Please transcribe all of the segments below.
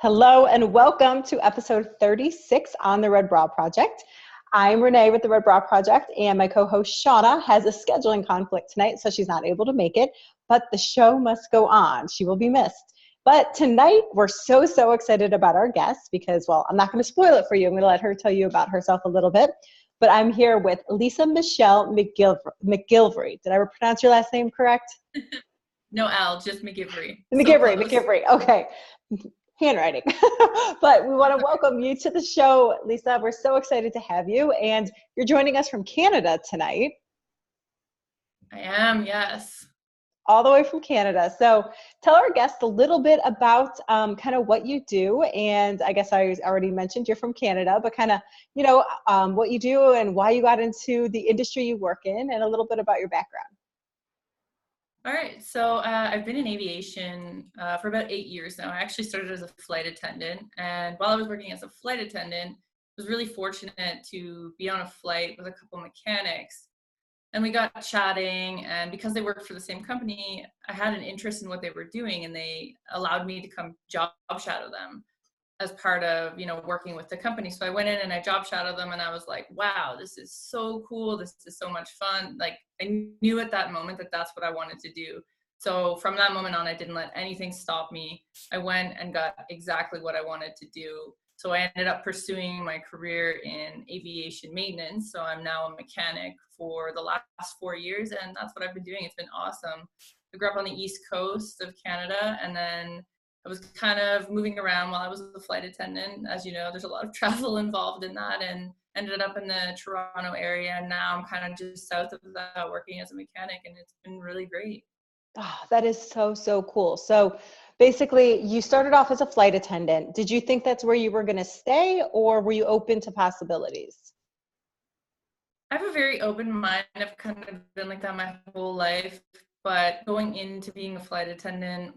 Hello and welcome to episode 36 on the Red Bra Project. I'm Renee with the Red Bra Project, and my co-host Shauna has a scheduling conflict tonight, so she's not able to make it, but the show must go on. She will be missed. But tonight, we're so excited about our guest because, well, I'm not going to spoil it for you. I'm going to let her tell you about herself a little bit. But I'm here with Lisa Michelle Mcgivery. Did I pronounce your last name correct? No L, just McGivery. McGivery. Okay. Handwriting. But we want to welcome you to the show, Lisa. We're so excited to have you. And you're joining us from Canada tonight. I am, yes. All the way from Canada. So tell our guests a little bit about kind of what you do. And I guess I already mentioned you're from Canada, but kind of, what you do and why you got into the industry you work in and a little bit about your background. All right, so I've been in aviation for about 8 years now. I actually started as a flight attendant, and while I was working as a flight attendant, I was really fortunate to be on a flight with a couple mechanics, and we got chatting, and because they worked for the same company, I had an interest in what they were doing, and they allowed me to come job shadow them as part of, working with the company. So I went in and I job shadowed them, and I was like, wow, this is so cool. This is so much fun. Like, I knew at that moment that that's what I wanted to do. So from that moment on, I didn't let anything stop me. I went and got exactly what I wanted to do. So I ended up pursuing my career in aviation maintenance. So I'm now a mechanic for the last 4 years, and that's what I've been doing. It's been awesome. I grew up on the East Coast of Canada, and then I was kind of moving around while I was a flight attendant. As you know, there's a lot of travel involved in that, and ended up in the Toronto area. And now I'm kind of just south of that working as a mechanic, and it's been really great. Oh, that is so cool. So basically you started off as a flight attendant. Did you think that's where you were going to stay, or were you open to possibilities? I have a very open mind. I've kind of been like that my whole life, but going into being a flight attendant,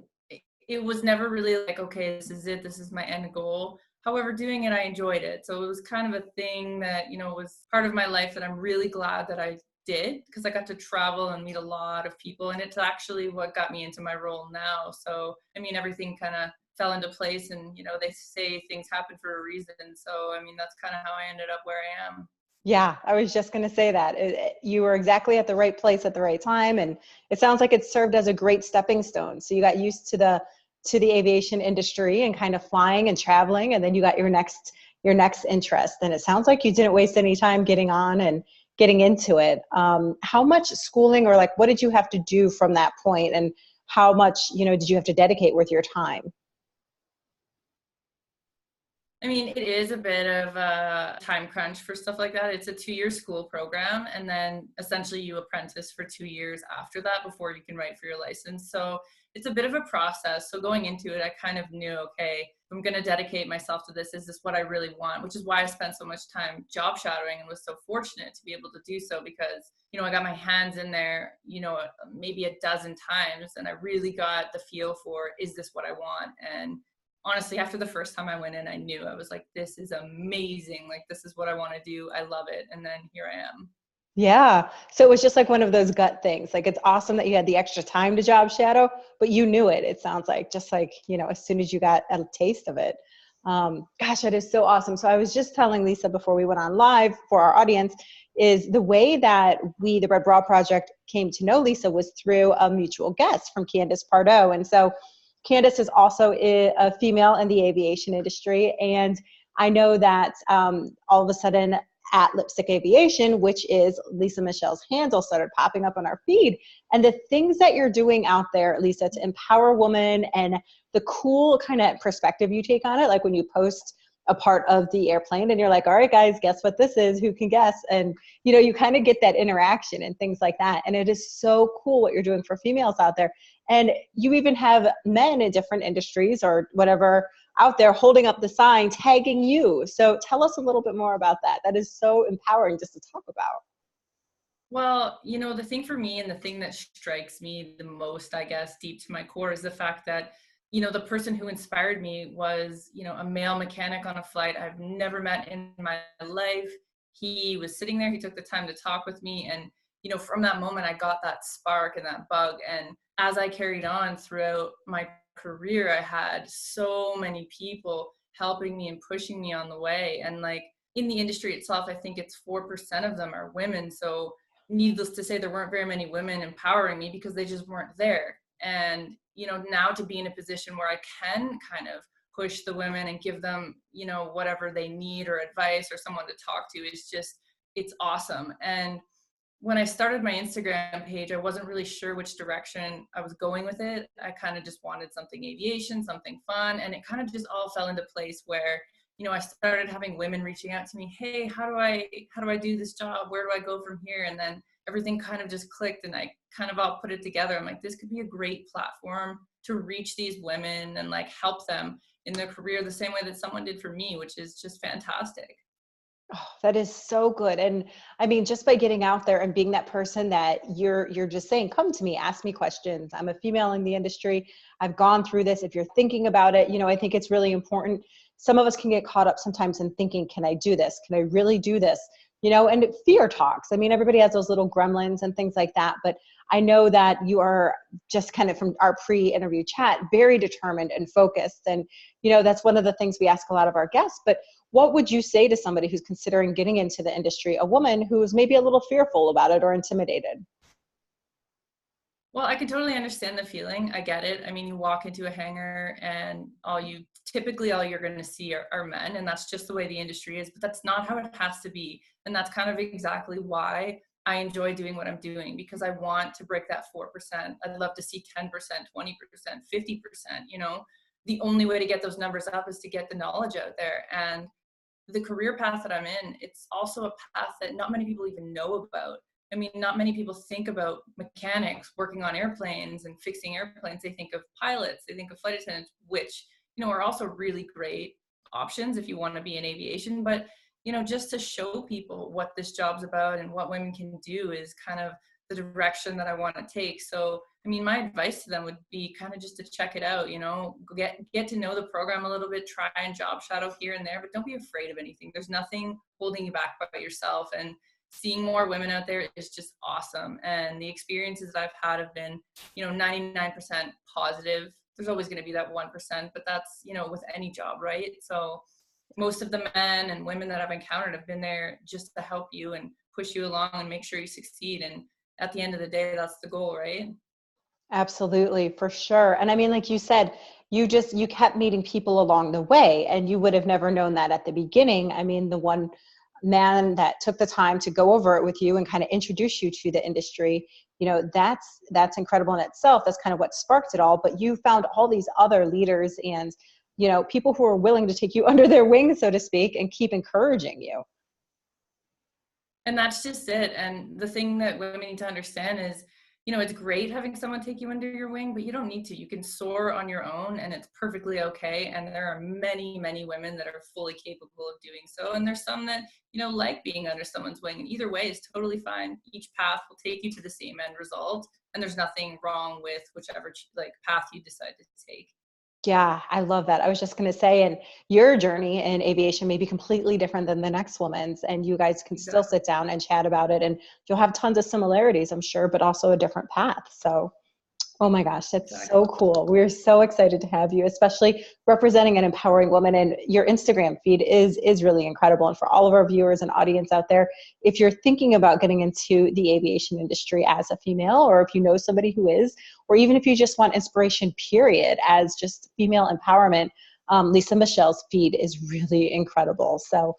it was never really like, okay, this is it, this is my end goal. However, doing it, I enjoyed it. So it was kind of a thing that, was part of my life that I'm really glad that I did, because I got to travel and meet a lot of people. And it's actually what got me into my role now. So, everything kind of fell into place, and, they say things happen for a reason. So, that's kind of how I ended up where I am. Yeah, I was just going to say that you were exactly at the right place at the right time. And it sounds like it served as a great stepping stone. So you got used to the aviation industry and kind of flying and traveling, and then you got your next interest. And it sounds like you didn't waste any time getting on and getting into it. How much schooling, or like, what did you have to do from that point, and how much, did you have to dedicate with your time? It is a bit of a time crunch for stuff like that. It's a 2-year school program, and then essentially you apprentice for 2 years after that before you can write for your license. So it's a bit of a process. So going into it, I kind of knew, okay, I'm going to dedicate myself to this. Is this what I really want? Which is why I spent so much time job shadowing and was so fortunate to be able to do so, because, I got my hands in there, maybe a dozen times, and I really got the feel for, is this what I want? And honestly, after the first time I went in, I knew. I was like, this is amazing. Like, this is what I want to do. I love it. And then here I am. Yeah. So it was just like one of those gut things. Like, it's awesome that you had the extra time to job shadow, but you knew it. It sounds like, just like, as soon as you got a taste of it. Gosh, that is so awesome. So I was just telling Lisa before we went on live for our audience, is the way that the Red Bra Project came to know Lisa was through a mutual guest from Candace Pardo. And so Candace is also a female in the aviation industry. And I know that all of a sudden at Lipstick Aviation, which is Lisa Michelle's handle, started popping up on our feed. And the things that you're doing out there, Lisa, to empower women, and the cool kind of perspective you take on it, like when you post a part of the airplane and you're like, all right, guys, guess what this is? Who can guess? And, you kind of get that interaction and things like that. And it is so cool what you're doing for females out there. And you even have men in different industries or whatever out there holding up the sign, tagging you. So tell us a little bit more about that. That is so empowering just to talk about. Well, the thing for me, and the thing that strikes me the most, I guess, deep to my core, is the fact that, the person who inspired me was, a male mechanic on a flight I've never met in my life. He was sitting there, he took the time to talk with me. And, from that moment, I got that spark and that bug. And as I carried on throughout my career, I had so many people helping me and pushing me on the way. And like in the industry itself, I think it's 4% of them are women. So needless to say, there weren't very many women empowering me because they just weren't there. And, you know, now to be in a position where I can kind of push the women and give them, you know, whatever they need or advice or someone to talk to is just, it's awesome. And when I started my Instagram page, I wasn't really sure which direction I was going with it. I kind of just wanted something aviation, something fun. And it kind of just all fell into place where, you know, I started having women reaching out to me, hey, how do I do this job? Where do I go from here? And then everything kind of just clicked and I kind of all put it together. I'm like, this could be a great platform to reach these women and like help them in their career the same way that someone did for me, which is just fantastic. Oh, that is so good. And I mean, just by getting out there and being that person that you're just saying, come to me, ask me questions. I'm a female in the industry. I've gone through this. If you're thinking about it, you know, I think it's really important. Some of us can get caught up sometimes in thinking, can I do this? Can I really do this? You know, and fear talks. I mean, everybody has those little gremlins and things like that. But I know that you are just kind of from our pre-interview chat, very determined and focused. And, you know, that's one of the things we ask a lot of our guests. But what would you say to somebody who's considering getting into the industry, a woman who's maybe a little fearful about it or intimidated? Well, I can totally understand the feeling. I get it. I mean, you walk into a hangar and typically all you're going to see are men, and that's just the way the industry is, but that's not how it has to be. And that's kind of exactly why I enjoy doing what I'm doing, because I want to break that 4%. I'd love to see 10%, 20%, 50%, you know. The only way to get those numbers up is to get the knowledge out there. And the career path that I'm in, it's also a path that not many people even know about. I mean, not many people think about mechanics working on airplanes and fixing airplanes. They think of pilots, they think of flight attendants, which, you know, are also really great options if you want to be in aviation. But, you know, just to show people what this job's about and what women can do is kind of the direction that I want to take. So, I mean, my advice to them would be kind of just to check it out, you know, get to know the program a little bit, try and job shadow here and there, but don't be afraid of anything. There's nothing holding you back but yourself. And seeing more women out there is just awesome. And the experiences that I've had have been, you know, 99% positive. There's always going to be that 1%, but that's, you know, with any job, right? So most of the men and women that I've encountered have been there just to help you and push you along and make sure you succeed. And at the end of the day, that's the goal, right? Absolutely, for sure. And I mean, like you said, you kept meeting people along the way, and you would have never known that at the beginning. I mean, the one man that took the time to go over it with you and kind of introduce you to the industry, you know, that's incredible in itself. That's kind of what sparked it all. But you found all these other leaders and, you know, people who are willing to take you under their wing, so to speak, and keep encouraging you. And that's just it. And the thing that women need to understand is, you know, it's great having someone take you under your wing, but you don't need to. You can soar on your own and it's perfectly okay. And there are many, many women that are fully capable of doing so. And there's some that, you know, like being under someone's wing. And either way is totally fine. Each path will take you to the same end result. And there's nothing wrong with whichever like path you decide to take. Yeah, I love that. I was just going to say, and your journey in aviation may be completely different than the next woman's, and you guys can still Exactly. sit down and chat about it, and you'll have tons of similarities, I'm sure, but also a different path. So oh my gosh, that's Exactly. so cool. We're so excited to have you, especially representing an empowering woman. And your Instagram feed is really incredible. And for all of our viewers and audience out there, if you're thinking about getting into the aviation industry as a female, or if you know somebody who is, or even if you just want inspiration, period, as just female empowerment, Lisa Michelle's feed is really incredible. So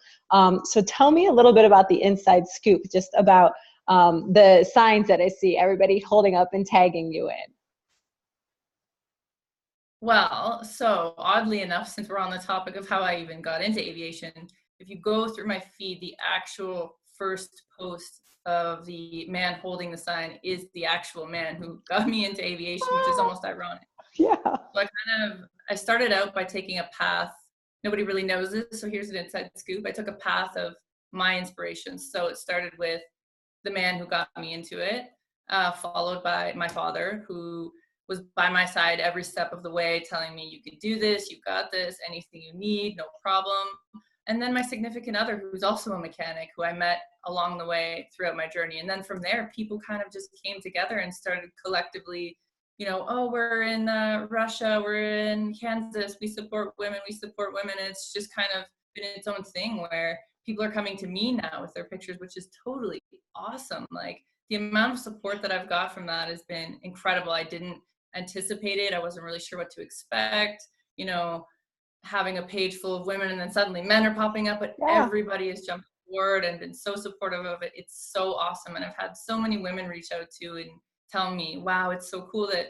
tell me a little bit about the inside scoop, just about the signs that I see everybody holding up and tagging you in. Well, so oddly enough, since we're on the topic of how I even got into aviation, if you go through my feed, the actual first post of the man holding the sign is the actual man who got me into aviation, which is almost ironic. Yeah. So I started out by taking a path. Nobody really knows this, so here's an inside scoop. I took a path of my inspirations. So it started with the man who got me into it, followed by my father, who was by my side every step of the way, telling me, you can do this, you got this, anything you need, no problem. And then my significant other, who's also a mechanic, who I met along the way throughout my journey. And then from there, people kind of just came together and started collectively oh, we're in Russia, we're in Kansas, we support women, we support women. And it's just kind of been its own thing where people are coming to me now with their pictures, which is totally awesome. Like the amount of support that I've got from that has been incredible. I didn't anticipate it. I wasn't really sure what to expect, having a page full of women and then suddenly men are popping up, but Yeah. everybody has jumped forward and been so supportive of it. It's so awesome. And I've had so many women reach out to and tell me, wow, it's so cool that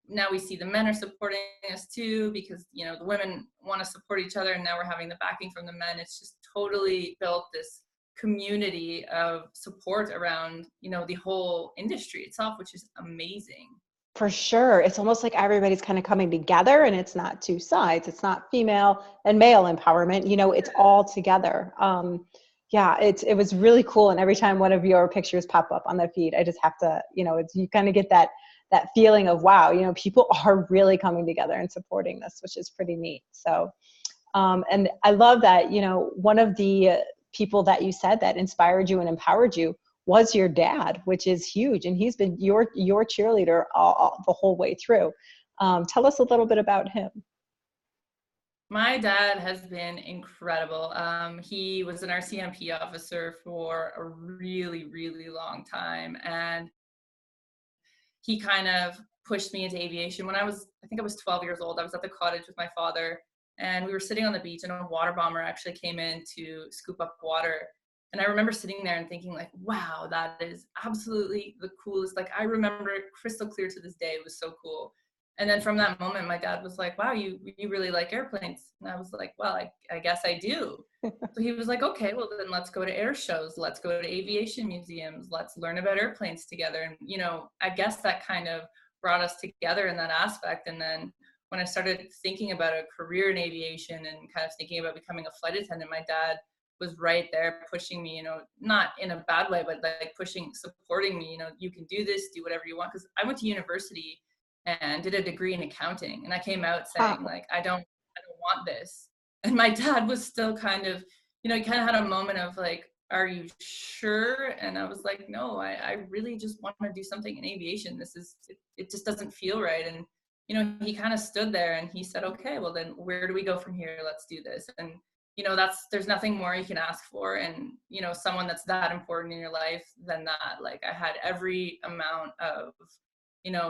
now we see the men are supporting us too, because the women want to support each other, and now we're having the backing from the men. It's just totally built this community of support around the whole industry itself, which is amazing. For sure. It's almost like everybody's kind of coming together, and it's not two sides. It's not female and male empowerment. It's all together. Yeah, it was really cool. And every time one of your pictures pop up on the feed, I just have to, you kind of get that feeling of, wow, people are really coming together and supporting this, which is pretty neat. So, and I love that, one of the people that you said that inspired you and empowered you was your dad, which is huge. And he's been your cheerleader the whole way through. Tell us a little bit about him. My dad has been incredible. He was an RCMP officer for a really, really long time. And he kind of pushed me into aviation when I think I was 12 years old. I was at the cottage with my father, and we were sitting on the beach, and a water bomber actually came in to scoop up water. And I remember sitting there and thinking, like, wow, that is absolutely the coolest. Like, I remember it crystal clear to this day. It was so cool. And then from that moment, my dad was like, wow, you really like airplanes. And I was like, well, I guess I do. So he was like, okay, well, then let's go to air shows. Let's go to aviation museums. Let's learn about airplanes together. And, I guess that kind of brought us together in that aspect. And then when I started thinking about a career in aviation and kind of thinking about becoming a flight attendant, my dad was right there pushing me, not in a bad way, but like supporting me, you can do this, do whatever you want. Cause I went to university and did a degree in accounting. And I came out saying, Wow. like, I don't want this. And my dad was still kind of, he kind of had a moment of like, are you sure? And I was like, no, I really just want to do something in aviation. It just doesn't feel right. And, he kind of stood there and he said, okay, well then where do we go from here? Let's do this. And, there's nothing more you can ask for. And, someone that's that important in your life than that. Like I had every amount of,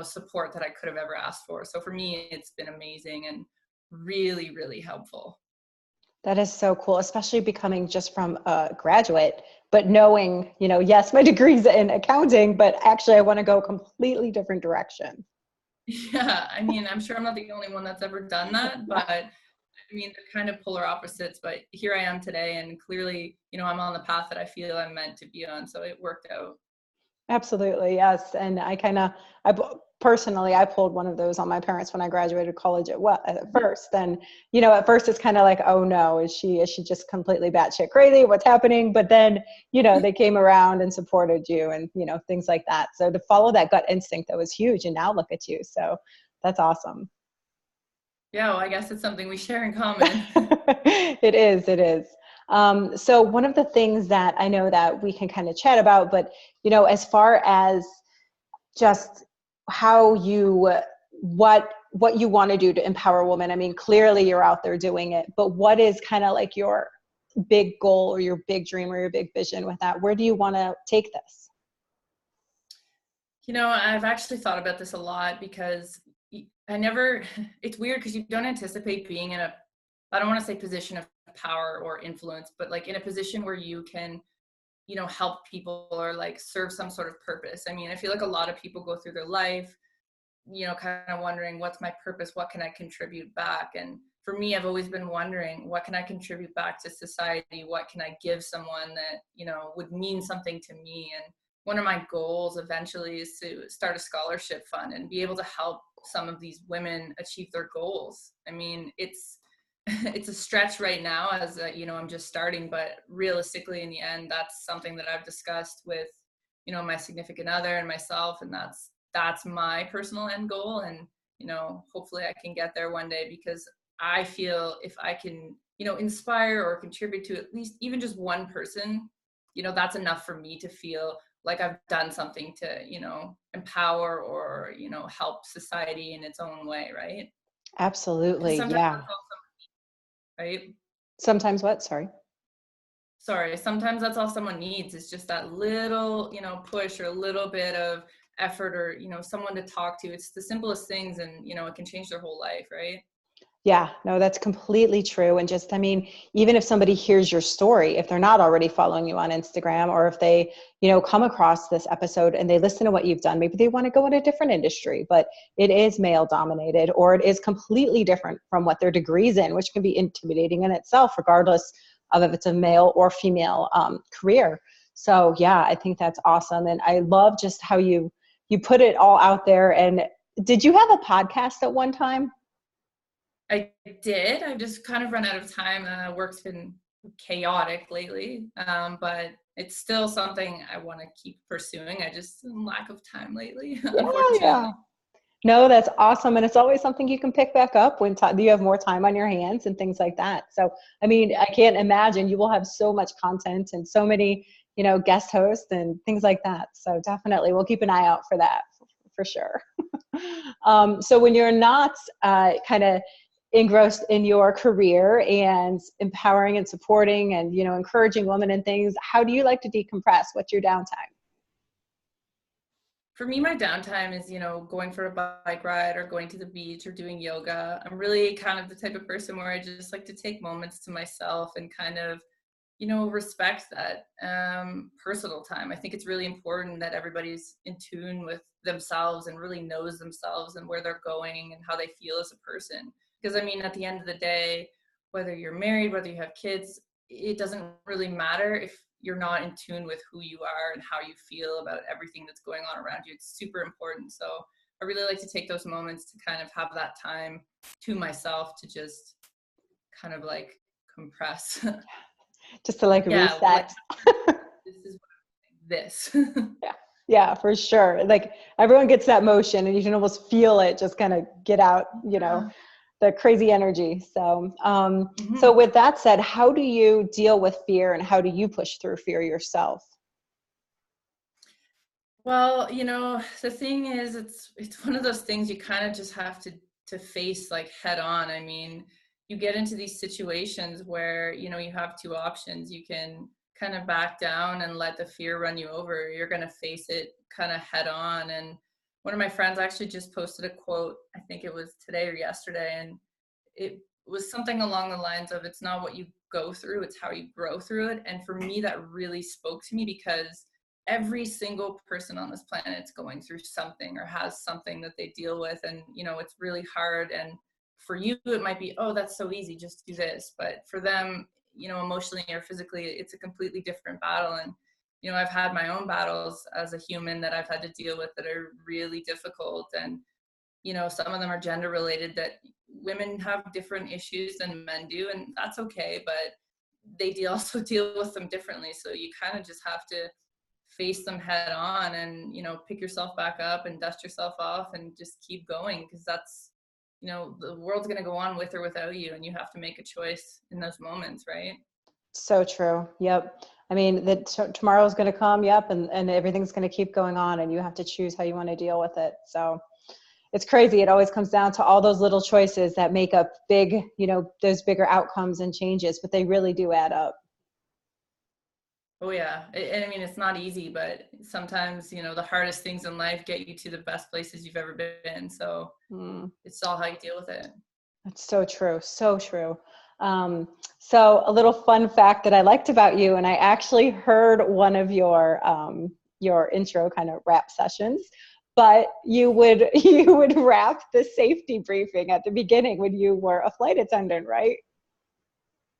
support that I could have ever asked for. So for me, it's been amazing and really, really helpful. That is so cool, especially becoming just from a graduate, but knowing, yes, my degree's in accounting, but actually I want to go a completely different direction. Yeah, I mean, I'm sure I'm not the only one that's ever done that, but I mean, they're kind of polar opposites, but here I am today, and clearly, I'm on the path that I feel I'm meant to be on, so it worked out. Absolutely, yes. And personally, I pulled one of those on my parents when I graduated college at first. And, at first it's kind of like, oh no, is she just completely batshit crazy? What's happening? But then, they came around and supported you and, things like that. So to follow that gut instinct, that was huge. And now look at you. So that's awesome. Yeah, well, I guess it's something we share in common. It is, it is. So one of the things that I know that we can kind of chat about, but, as far as just how what you want to do to empower women. I mean, clearly you're out there doing it, but what is kind of like your big goal or your big dream or your big vision with that? Where do you want to take this? I've actually thought about this a lot because it's weird because you don't anticipate being in I don't want to say position of power or influence, but like in a position where you can, help people or like serve some sort of purpose. I mean, I feel like a lot of people go through their life, kind of wondering what's my purpose? What can I contribute back? And for me, I've always been wondering, what can I contribute back to society? What can I give someone that, would mean something to me? And one of my goals eventually is to start a scholarship fund and be able to help some of these women achieve their goals. I mean, it's it's a stretch right now as I'm just starting, but realistically in the end, that's something that I've discussed with, my significant other and myself. And that's my personal end goal. And, hopefully I can get there one day, because I feel if I can, inspire or contribute to at least even just one person, that's enough for me to feel like I've done something to, you know, empower or, you know, help society in its own way, right? Because Absolutely. sometimes Yeah. that's all right? Sometimes what? Sorry. Sorry, sometimes that's all someone needs is just that little, you know, push or a little bit of effort or, you know, someone to talk to. It's the simplest things and, you know, it can change their whole life, right? Yeah, no, that's completely true. And just, I mean, even if somebody hears your story, if they're not already following you on Instagram, or if they, come across this episode and they listen to what you've done, maybe they want to go in a different industry, but it is male dominated, or it is completely different from what their degree's in, which can be intimidating in itself, regardless of if it's a male or female career. So yeah, I think that's awesome. And I love just how you put it all out there. And did you have a podcast at one time? I did. I've just kind of run out of time. Work's been chaotic lately, but it's still something I want to keep pursuing. I just lack of time lately, Yeah, unfortunately. yeah. No, that's awesome. And it's always something you can pick back up when you have more time on your hands and things like that. So, I mean, I can't imagine you will have so much content and so many, guest hosts and things like that. So definitely we'll keep an eye out for that for sure. So when you're not kind of engrossed in your career and empowering and supporting and, encouraging women and things, how do you like to decompress? What's your downtime? For me, my downtime is, you know, going for a bike ride or going to the beach or doing yoga. I'm really kind of the type of person where I just like to take moments to myself and kind of, you know, respect that personal time. I think it's really important that everybody's in tune with themselves and really knows themselves and where they're going and how they feel as a person. Because I mean, at the end of the day, whether you're married, whether you have kids, it doesn't really matter if you're not in tune with who you are and how you feel about everything that's going on around you. It's super important. So I really like to take those moments to kind of have that time to myself to just kind of like compress. Just to like Yeah, like reset. this is this. Yeah. Yeah, for sure. Like everyone gets that motion and you can almost feel it just kind of get out, the crazy energy. So, so Mhm. with that said, how do you deal with fear and how do you push through fear yourself? Well, you know, the thing is, it's one of those things you kind of just have to face like head on. I mean, you get into these situations where, you know, you have two options. You can kind of back down and let the fear run you over. You're going to face it kind of head on. And one of my friends actually just posted a quote, I think it was today or yesterday, and it was something along the lines of it's not what you go through, it's how you grow through it. And for me, that really spoke to me because every single person on this planet is going through something or has something that they deal with. And, you know, it's really hard. And for you, it might be, oh, that's so easy, just do this. But for them, you know, emotionally or physically, it's a completely different battle. And, you know, I've had my own battles as a human that I've had to deal with that are really difficult. And, you know, some of them are gender related, that women have different issues than men do, and that's okay, but they also deal with them differently. So you kind of just have to face them head on and, you know, pick yourself back up and dust yourself off and just keep going, because that's, you know, the world's going to go on with or without you, and you have to make a choice in those moments, right? So true. Yep. I mean, tomorrow's going to come. Yep. And everything's going to keep going on and you have to choose how you want to deal with it. So it's crazy. It always comes down to all those little choices that make up big, those bigger outcomes and changes, but they really do add up. Oh yeah. And I mean, it's not easy, but sometimes, you know, the hardest things in life get you to the best places you've ever been. So Mm, it's all how you deal with it. that's so true. So true. Um, so a little fun fact that I liked about you, and I actually heard one of your intro kind of rap sessions, but you would you would rap the safety briefing at the beginning when you were a flight attendant, right?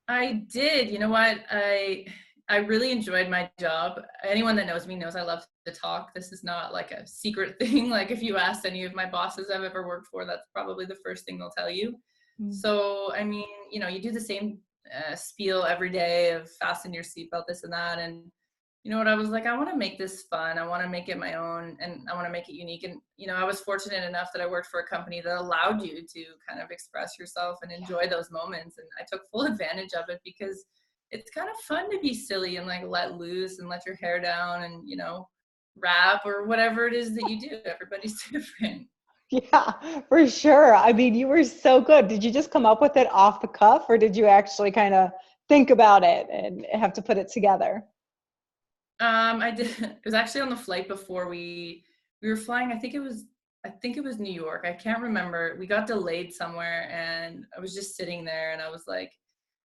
I did. You know what? I really enjoyed my job. Anyone that knows me knows I love to talk. This is not like a secret thing. Like if you asked any of my bosses I've ever worked for, that's probably the first thing they'll tell you. Mm. So, I mean, you know, you do the same spiel every day of fasten your seatbelt, this and that. And you know what, I was like, I want to make this fun. I want to make it my own and I want to make it unique. And, you know, I was fortunate enough that I worked for a company that allowed you to kind of express yourself and enjoy those moments. And I took full advantage of it because it's kind of fun to be silly and like let loose and let your hair down and, you know, rap or whatever it is that you do. Everybody's different. Yeah, for sure. I mean, you were so good. Did you just come up with it off the cuff, or did you actually kind of think about it and have to put it together? I did. It was actually on the flight before we were flying. I think it was New York. I can't remember. We got delayed somewhere, and I was just sitting there, and I was like,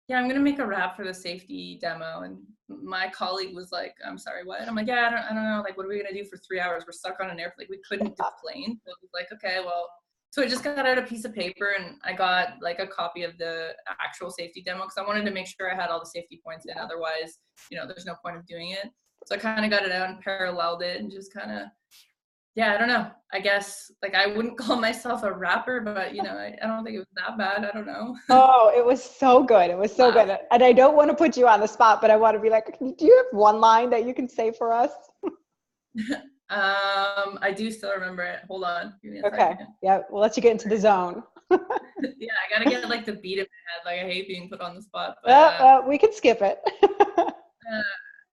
"Yeah, I'm gonna make a rap for the safety demo." And my colleague was like, "I'm sorry, what?" I'm like, "Yeah, I don't know. Like, what are we gonna do for 3 hours? We're stuck on an airplane. Like, we couldn't deplane." So I was like, "Okay, well." So I just got out a piece of paper and I got like a copy of the actual safety demo because I wanted to make sure I had all the safety points in. Otherwise, there's no point of doing it. So I kind of got it out and paralleled it and just kind of, yeah, I don't know. I guess like I wouldn't call myself a rapper, but I don't think it was that bad. I don't know. Oh, it was so good. It was so Laugh. good. And I don't want to put you on the spot, but I want to be like, do you have one line that you can say for us? I do still remember it. Hold on. Give me a Okay. second. Yeah, we'll let you get into the zone. Yeah, I gotta get like the beat in my head. Like I hate being put on the spot, but We can skip it.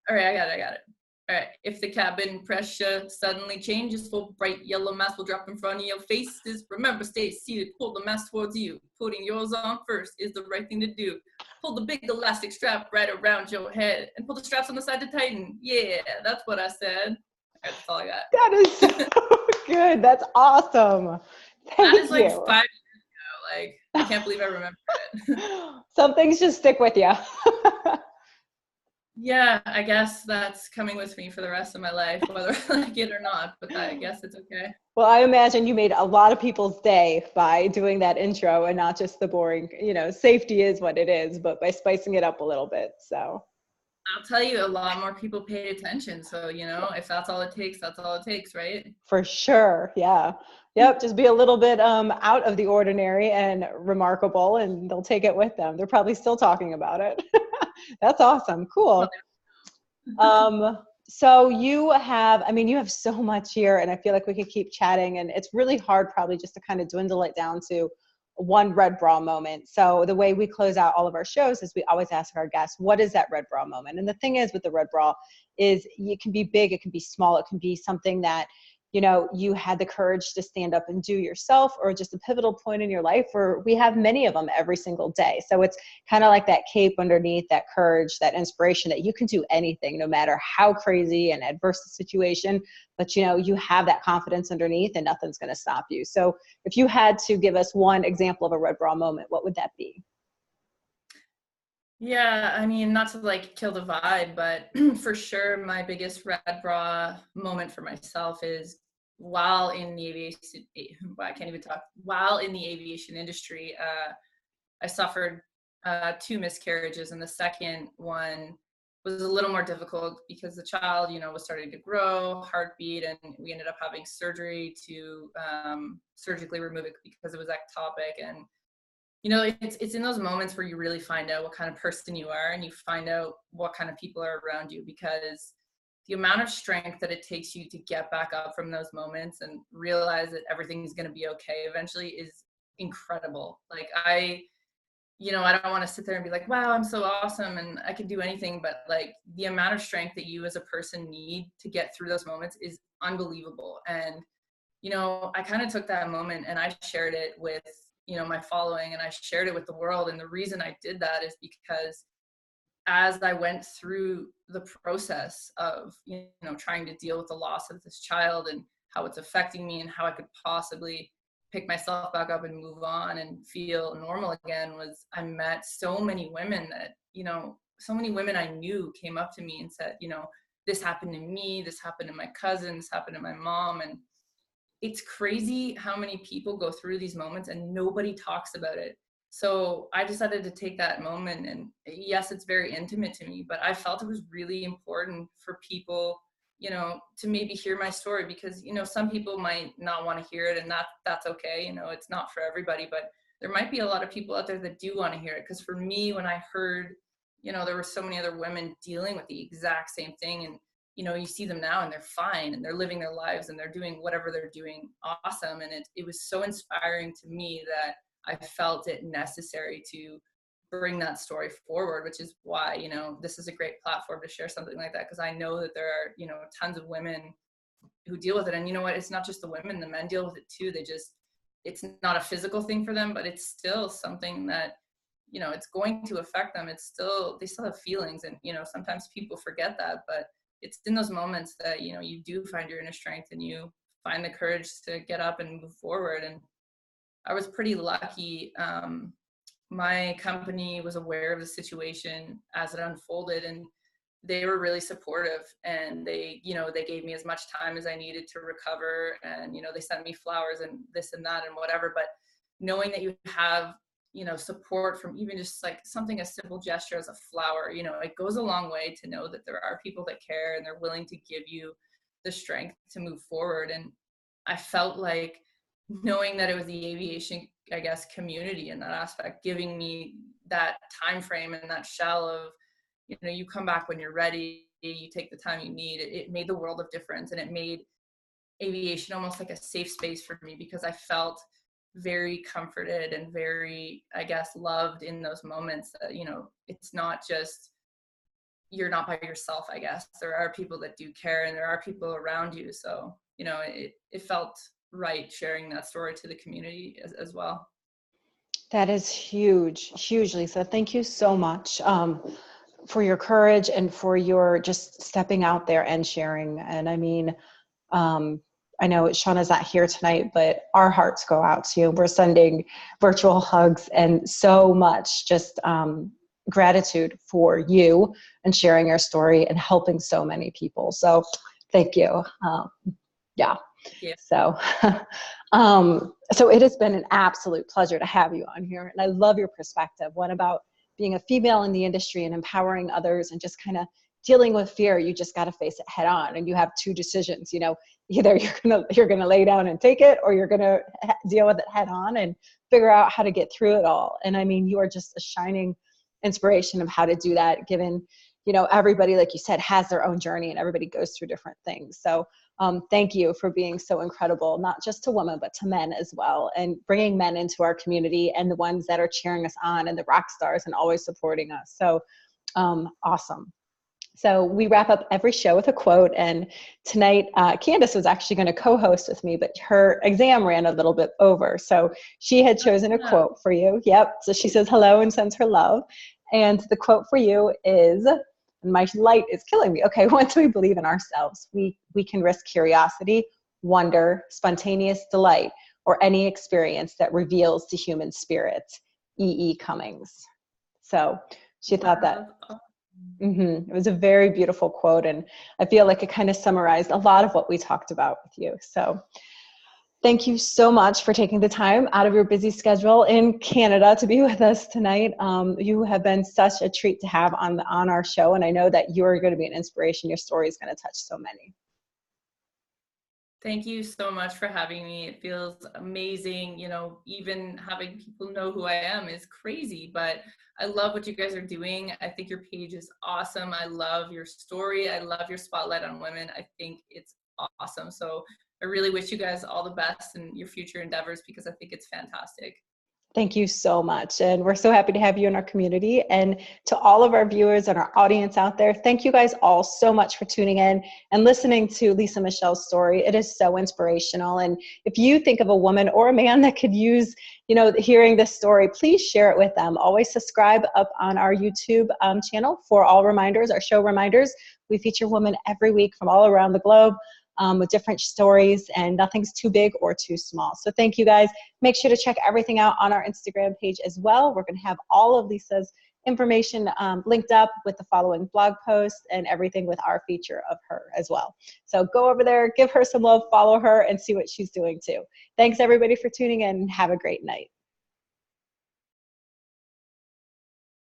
all right, I got it. All right. If the cabin pressure suddenly changes, full bright yellow mask will drop in front of your faces. Remember, stay seated. Pull the mask towards you. Putting yours on first is the right thing to do. Pull the big elastic strap right around your head and pull the straps on the side to tighten. Yeah, that's what I said. All right, that's all I got. That is so good. That's awesome. That is Thank like you. 5 years ago. Like, I can't believe I remember it. Some things just stick with you. Yeah, I guess that's coming with me for the rest of my life, whether I like it or not, but I guess it's okay. Well, I imagine you made a lot of people's day by doing that intro and not just the boring, safety is what it is, but by spicing it up a little bit. So I'll tell you, a lot more people paid attention. So, if that's all it takes, that's all it takes, right? for sure. Yeah. Yep. Just be a little bit out of the ordinary and remarkable, and they'll take it with them. They're probably still talking about it. That's awesome. Cool. So you have so much here, and I feel like we could keep chatting, and it's really hard probably just to kind of dwindle it down to one red bra moment. So the way we close out all of our shows is we always ask our guests, what is that red bra moment? And the thing is with the red bra is it can be big, it can be small, it can be something that you had the courage to stand up and do yourself, or just a pivotal point in your life, or we have many of them every single day. So it's kind of like that cape underneath, that courage, that inspiration that you can do anything, no matter how crazy and adverse the situation. But you have that confidence underneath and nothing's going to stop you. So if you had to give us one example of a red bra moment, what would that be? Yeah, I mean, not to like kill the vibe, but for sure, my biggest red bra moment for myself is while in the aviation, I can't even talk, while in the aviation industry, I suffered two miscarriages, and the second one was a little more difficult because the child, was starting to grow, heartbeat, and we ended up having surgery to surgically remove it because it was ectopic. And it's in those moments where you really find out what kind of person you are, and you find out what kind of people are around you, because the amount of strength that it takes you to get back up from those moments and realize that everything's going to be okay eventually is incredible. Like I don't want to sit there and be like, wow, I'm so awesome and I can do anything. But like the amount of strength that you as a person need to get through those moments is unbelievable. And, I kind of took that moment and I shared it with, my following, and I shared it with the world. And the reason I did that is because as I went through the process of, trying to deal with the loss of this child and how it's affecting me and how I could possibly pick myself back up and move on and feel normal again, was I met so many women that, so many women I knew came up to me and said, this happened to me, this happened to my cousin, this happened to my mom. And it's crazy how many people go through these moments and nobody talks about it. So I decided to take that moment, and yes, it's very intimate to me, but I felt it was really important for people, to maybe hear my story, because, some people might not want to hear it, and that's okay. It's not for everybody, but there might be a lot of people out there that do want to hear it. Because for me, when I heard, there were so many other women dealing with the exact same thing, and you see them now and they're fine and they're living their lives and they're doing whatever they're doing awesome. And it was so inspiring to me that I felt it necessary to bring that story forward, which is why, this is a great platform to share something like that. Because I know that there are, tons of women who deal with it. And you know what, it's not just the women, the men deal with it too. It's not a physical thing for them, but it's still something that, you know, it's going to affect them. They still have feelings. And, you know, sometimes people forget that, but it's in those moments that, you know, you do find your inner strength and you find the courage to get up and move forward. And I was pretty lucky. My company was aware of the situation as it unfolded, and they were really supportive, and they, you know, they gave me as much time as I needed to recover. And, you know, they sent me flowers and this and that and whatever. But knowing that you have, you know, support from even just like something as simple gesture as a flower, you know, it goes a long way to know that there are people that care and they're willing to give you the strength to move forward. And I felt like knowing that it was the aviation, I guess, community in that aspect, giving me that time frame and that shell of, you know, you come back when you're ready, you take the time you need. It made the world of difference, and it made aviation almost like a safe space for me, because I felt very comforted and very, I guess, loved in those moments that, you know, it's not just, you're not by yourself. I guess there are people that do care, and there are people around you. So, you know, it felt right sharing that story to the community as well. That is huge, huge, Lisa. Thank you so much for your courage and for your just stepping out there and sharing. And I mean, I know Shauna's not here tonight, but our hearts go out to you. We're sending virtual hugs and so much just gratitude for you and sharing your story and helping so many people. So thank you. Yeah. Yeah. So, so it has been an absolute pleasure to have you on here. And I love your perspective. One about being a female in the industry and empowering others and just kind of dealing with fear. You just got to face it head on, and you have two decisions, you know, either you're going to lay down and take it, or you're going to deal with it head on and figure out how to get through it all. And I mean, you are just a shining inspiration of how to do that, given, you know, everybody, like you said, has their own journey and everybody goes through different things. So thank you for being so incredible, not just to women, but to men as well, and bringing men into our community, and the ones that are cheering us on, and the rock stars, and always supporting us. So awesome. So we wrap up every show with a quote, and tonight Candace was actually going to co-host with me, but her exam ran a little bit over, so she had chosen a quote for you. Yep. So she says hello and sends her love, and the quote for you is, and my light is killing me. Okay, once we believe in ourselves, we can risk curiosity, wonder, spontaneous delight, or any experience that reveals the human spirit. E. E. Cummings. So she thought that it was a very beautiful quote, and I feel like it kind of summarized a lot of what we talked about with you. So thank you so much for taking the time out of your busy schedule in Canada to be with us tonight. You have been such a treat to have on our show, and I know that you are going to be an inspiration. Your story is going to touch so many. Thank you so much for having me. It feels amazing. You know, even having people know who I am is crazy, but I love what you guys are doing. I think your page is awesome. I love your story. I love your spotlight on women. I think it's awesome. So I really wish you guys all the best in your future endeavors, because I think it's fantastic. Thank you so much. And we're so happy to have you in our community. And to all of our viewers and our audience out there, thank you guys all so much for tuning in and listening to Lisa Michelle's story. It is so inspirational. And if you think of a woman or a man that could use, you know, hearing this story, please share it with them. Always subscribe up on our YouTube channel for all reminders, our show reminders. We feature women every week from all around the globe. With different stories, and nothing's too big or too small. So thank you guys. Make sure to check everything out on our Instagram page as well. We're going to have all of Lisa's information linked up with the following blog posts and everything with our feature of her as well. So go over there, give her some love, follow her, and see what she's doing too. Thanks everybody for tuning in. Have a great night.